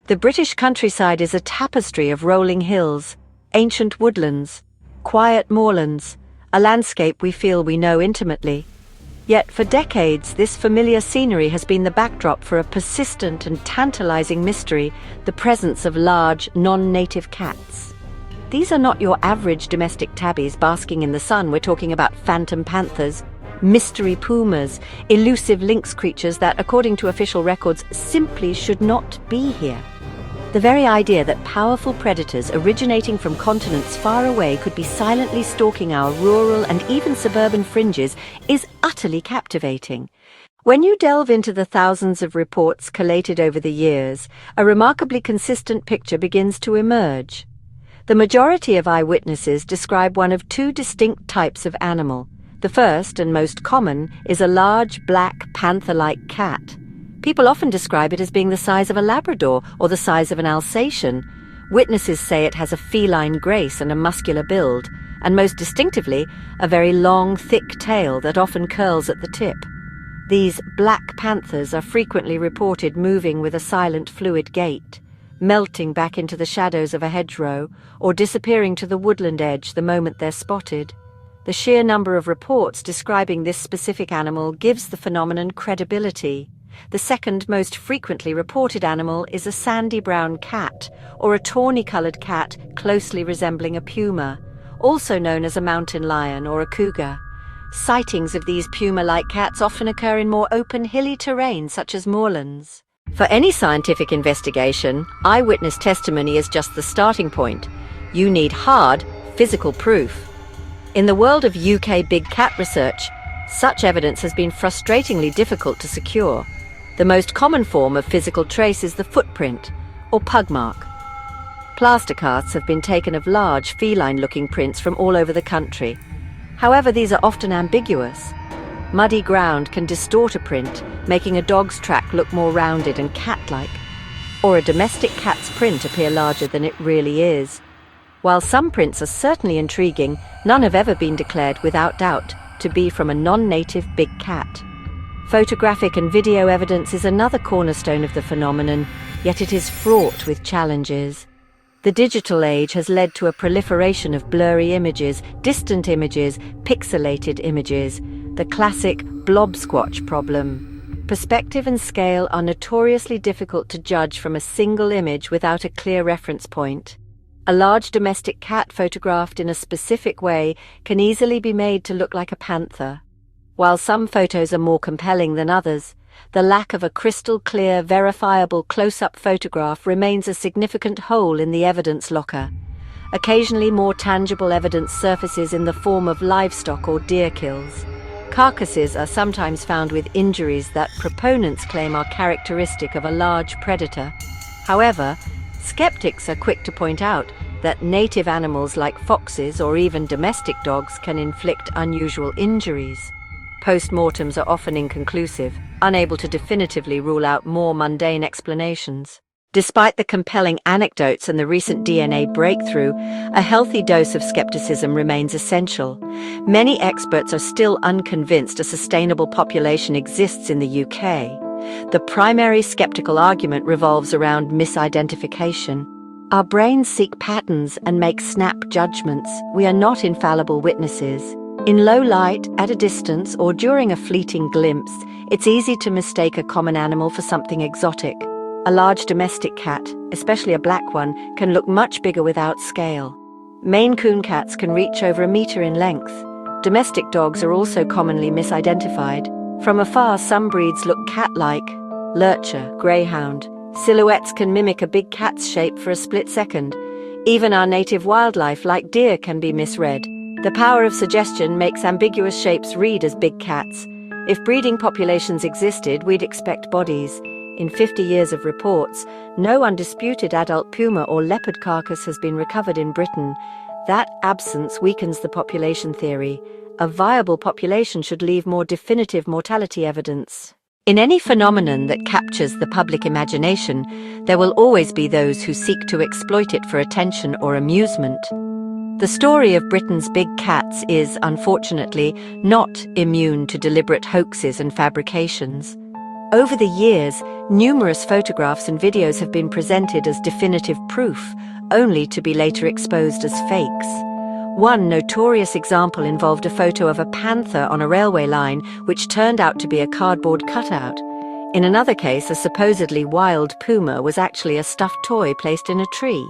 The British countryside is a tapestry of rolling hills, ancient woodlands, quiet moorlands, a landscape we feel we know intimately. Yet for decades, this familiar scenery has been the backdrop for a persistent and tantalizing mystery, the presence of large, non-native cats. These are not your average domestic tabbies basking in the sun. We're talking about phantom panthers, mystery pumas, elusive lynx creatures that, according to official records, simply should not be here. The very idea that powerful predators originating from continents far away could be silently stalking our rural and even suburban fringes is utterly captivating. When you delve into the thousands of reports collated over the years, a remarkably consistent picture begins to emerge. The majority of eyewitnesses describe one of two distinct types of animal. The first and most common is a large, black, panther-like cat. People often describe it as being the size of a Labrador or the size of an Alsatian. Witnesses say it has a feline grace and a muscular build, and most distinctively, a very long, thick tail that often curls at the tip. These black panthers are frequently reported moving with a silent, fluid gait, melting back into the shadows of a hedgerow, or disappearing to the woodland edge the moment they're spotted. The sheer number of reports describing this specific animal gives the phenomenon credibility. The second most frequently reported animal is a sandy brown cat, or a tawny-coloured cat closely resembling a puma, also known as a mountain lion or a cougar. Sightings of these puma-like cats often occur in more open, hilly terrain such as moorlands. For any scientific investigation, eyewitness testimony is just the starting point. You need hard, physical proof. In the world of UK big cat research, such evidence has been frustratingly difficult to secure. The most common form of physical trace is the footprint, or pug mark. Plaster casts have been taken of large, feline-looking prints from all over the country. However, these are often ambiguous. Muddy ground can distort a print, making a dog's track look more rounded and cat-like, or a domestic cat's print appear larger than it really is. While some prints are certainly intriguing, none have ever been declared without doubt to be from a non-native big cat. Photographic and video evidence is another cornerstone of the phenomenon, yet it is fraught with challenges. The digital age has led to a proliferation of blurry images, distant images, pixelated images, the classic blob squatch problem. Perspective and scale are notoriously difficult to judge from a single image without a clear reference point. A large domestic cat photographed in a specific way can easily be made to look like a panther. While some photos are more compelling than others, the lack of a crystal-clear, verifiable close-up photograph remains a significant hole in the evidence locker. Occasionally, more tangible evidence surfaces in the form of livestock or deer kills. Carcasses are sometimes found with injuries that proponents claim are characteristic of a large predator. However, skeptics are quick to point out that native animals like foxes or even domestic dogs can inflict unusual injuries. Post-mortems are often inconclusive, unable to definitively rule out more mundane explanations. Despite the compelling anecdotes and the recent DNA breakthrough, a healthy dose of skepticism remains essential. Many experts are still unconvinced a sustainable population exists in the UK. The primary skeptical argument revolves around misidentification. Our brains seek patterns and make snap judgments. We are not infallible witnesses. In low light, at a distance, or during a fleeting glimpse, it's easy to mistake a common animal for something exotic. A large domestic cat, especially a black one, can look much bigger without scale. Maine Coon cats can reach over a meter in length. Domestic dogs are also commonly misidentified. From afar, some breeds look cat-like. Lurcher, greyhound. Silhouettes can mimic a big cat's shape for a split second. Even our native wildlife, like deer, can be misread. The power of suggestion makes ambiguous shapes read as big cats. If breeding populations existed, we'd expect bodies. In 50 years of reports, no undisputed adult puma or leopard carcass has been recovered in Britain. That absence weakens the population theory. A viable population should leave more definitive mortality evidence. In any phenomenon that captures the public imagination, there will always be those who seek to exploit it for attention or amusement. The story of Britain's big cats is, unfortunately, not immune to deliberate hoaxes and fabrications. Over the years, numerous photographs and videos have been presented as definitive proof, only to be later exposed as fakes. One notorious example involved a photo of a panther on a railway line, which turned out to be a cardboard cutout. In another case, a supposedly wild puma was actually a stuffed toy placed in a tree.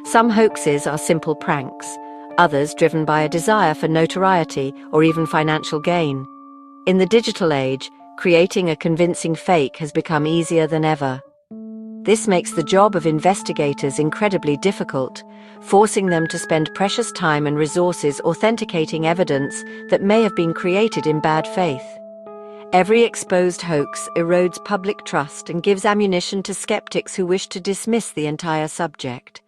Some hoaxes are simple pranks, others driven by a desire for notoriety or even financial gain. In the digital age, creating a convincing fake has become easier than ever. This makes the job of investigators incredibly difficult, forcing them to spend precious time and resources authenticating evidence that may have been created in bad faith. Every exposed hoax erodes public trust and gives ammunition to skeptics who wish to dismiss the entire subject.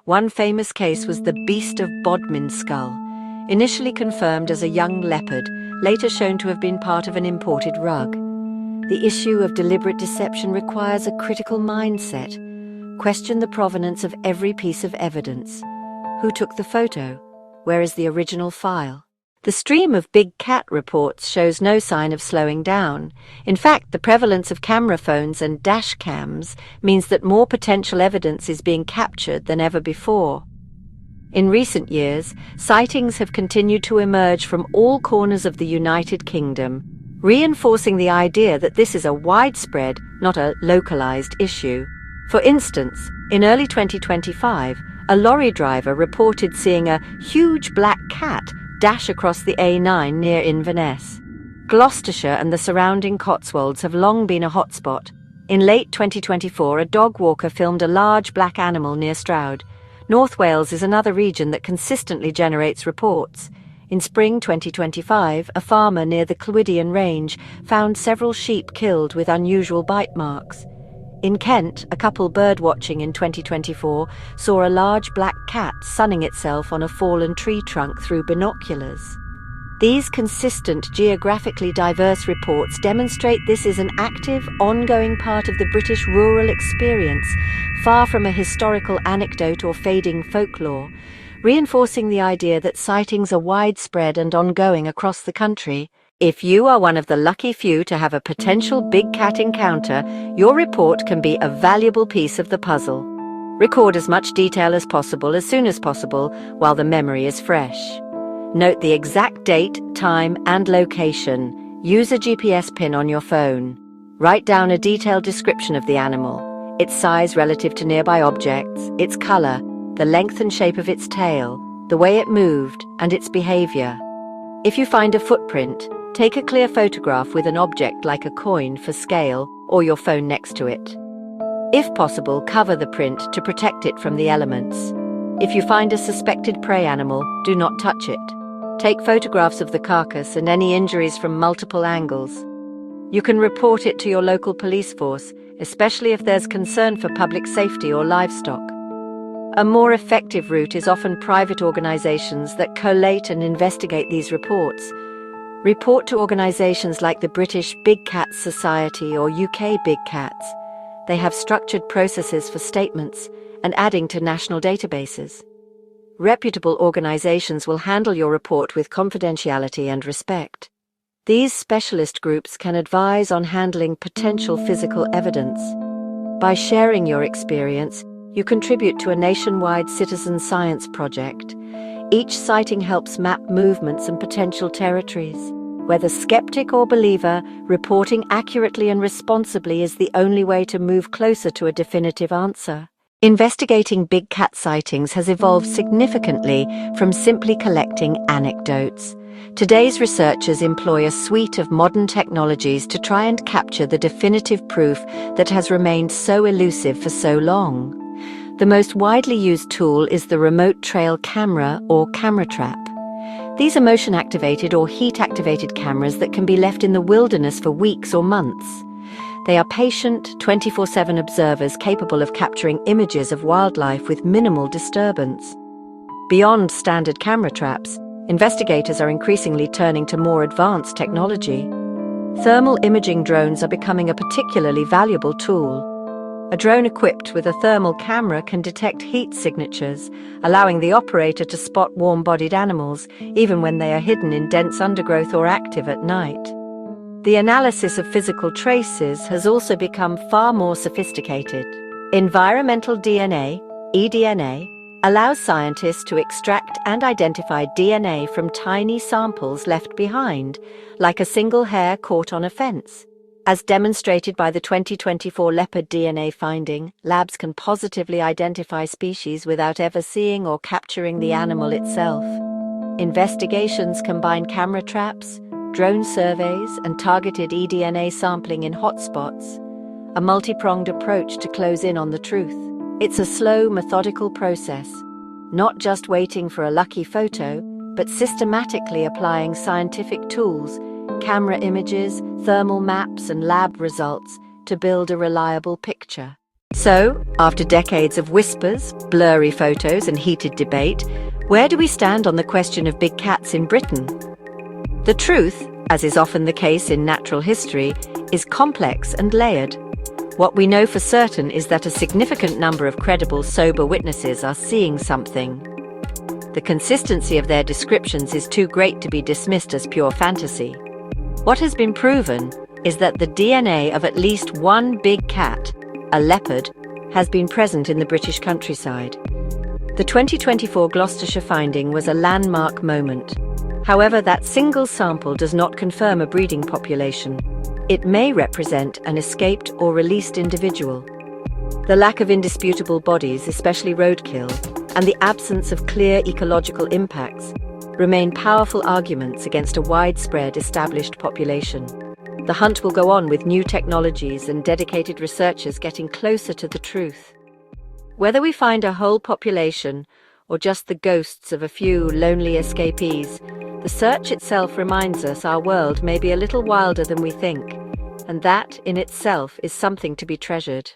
One famous case was the Beast of Bodmin skull, initially confirmed as a young leopard, later shown to have been part of an imported rug. The issue of deliberate deception requires a critical mindset. Question the provenance of every piece of evidence. Who took the photo? Where is the original file? The stream of big cat reports shows no sign of slowing down. In fact, the prevalence of camera phones and dash cams means that more potential evidence is being captured than ever before. In recent years, sightings have continued to emerge from all corners of the United Kingdom, reinforcing the idea that this is a widespread, not a localized issue. For instance, in early 2025, a lorry driver reported seeing a huge black cat dash across the A9 near Inverness. Gloucestershire and the surrounding Cotswolds have long been a hotspot. In late 2024, a dog walker filmed a large black animal near Stroud. North Wales is another region that consistently generates reports. In spring 2025, a farmer near the Clwydian Range found several sheep killed with unusual bite marks. In Kent, a couple birdwatching in 2024 saw a large black cat sunning itself on a fallen tree trunk through binoculars. These consistent, geographically diverse reports demonstrate this is an active, ongoing part of the British rural experience, far from a historical anecdote or fading folklore, reinforcing the idea that sightings are widespread and ongoing across the country. If you are one of the lucky few to have a potential big cat encounter, your report can be a valuable piece of the puzzle. Record as much detail as possible as soon as possible while the memory is fresh. Note the exact date, time, and location. Use a GPS pin on your phone. Write down a detailed description of the animal, its size relative to nearby objects, its color, the length and shape of its tail, the way it moved, and its behavior. If you find a footprint, take a clear photograph with an object like a coin for scale or your phone next to it. If possible, cover the print to protect it from the elements. If you find a suspected prey animal, do not touch it. Take photographs of the carcass and any injuries from multiple angles. You can report it to your local police force, especially if there's concern for public safety or livestock. A more effective route is often private organisations that collate and investigate these reports. Report to organisations like the British Big Cats Society or UK Big Cats. They have structured processes for statements and adding to national databases. Reputable organisations will handle your report with confidentiality and respect. These specialist groups can advise on handling potential physical evidence. By sharing your experience, you contribute to a nationwide citizen science project. Each sighting helps map movements and potential territories. Whether skeptic or believer, reporting accurately and responsibly is the only way to move closer to a definitive answer. Investigating big cat sightings has evolved significantly from simply collecting anecdotes. Today's researchers employ a suite of modern technologies to try and capture the definitive proof that has remained so elusive for so long. The most widely used tool is the remote trail camera or camera trap. These are motion-activated or heat-activated cameras that can be left in the wilderness for weeks or months. They are patient, 24/7 observers capable of capturing images of wildlife with minimal disturbance. Beyond standard camera traps, investigators are increasingly turning to more advanced technology. Thermal imaging drones are becoming a particularly valuable tool. A drone equipped with a thermal camera can detect heat signatures, allowing the operator to spot warm-bodied animals, even when they are hidden in dense undergrowth or active at night. The analysis of physical traces has also become far more sophisticated. Environmental DNA, eDNA, allows scientists to extract and identify DNA from tiny samples left behind, like a single hair caught on a fence. As demonstrated by the 2024 leopard DNA finding, labs can positively identify species without ever seeing or capturing the animal itself. Investigations combine camera traps, drone surveys, and targeted eDNA sampling in hotspots, a multi-pronged approach to close in on the truth. It's a slow, methodical process, not just waiting for a lucky photo, but systematically applying scientific tools, camera images, thermal maps, and lab results to build a reliable picture. So, after decades of whispers, blurry photos, and heated debate, where do we stand on the question of big cats in Britain? The truth, as is often the case in natural history, is complex and layered. What we know for certain is that a significant number of credible, sober witnesses are seeing something. The consistency of their descriptions is too great to be dismissed as pure fantasy. What has been proven is that the DNA of at least one big cat, a leopard, has been present in the British countryside. The 2024 Gloucestershire finding was a landmark moment. However, that single sample does not confirm a breeding population. It may represent an escaped or released individual. The lack of indisputable bodies, especially roadkill, and the absence of clear ecological impacts remain powerful arguments against a widespread established population. The hunt will go on with new technologies and dedicated researchers getting closer to the truth. Whether we find a whole population or just the ghosts of a few lonely escapees, the search itself reminds us our world may be a little wilder than we think, and that in itself is something to be treasured.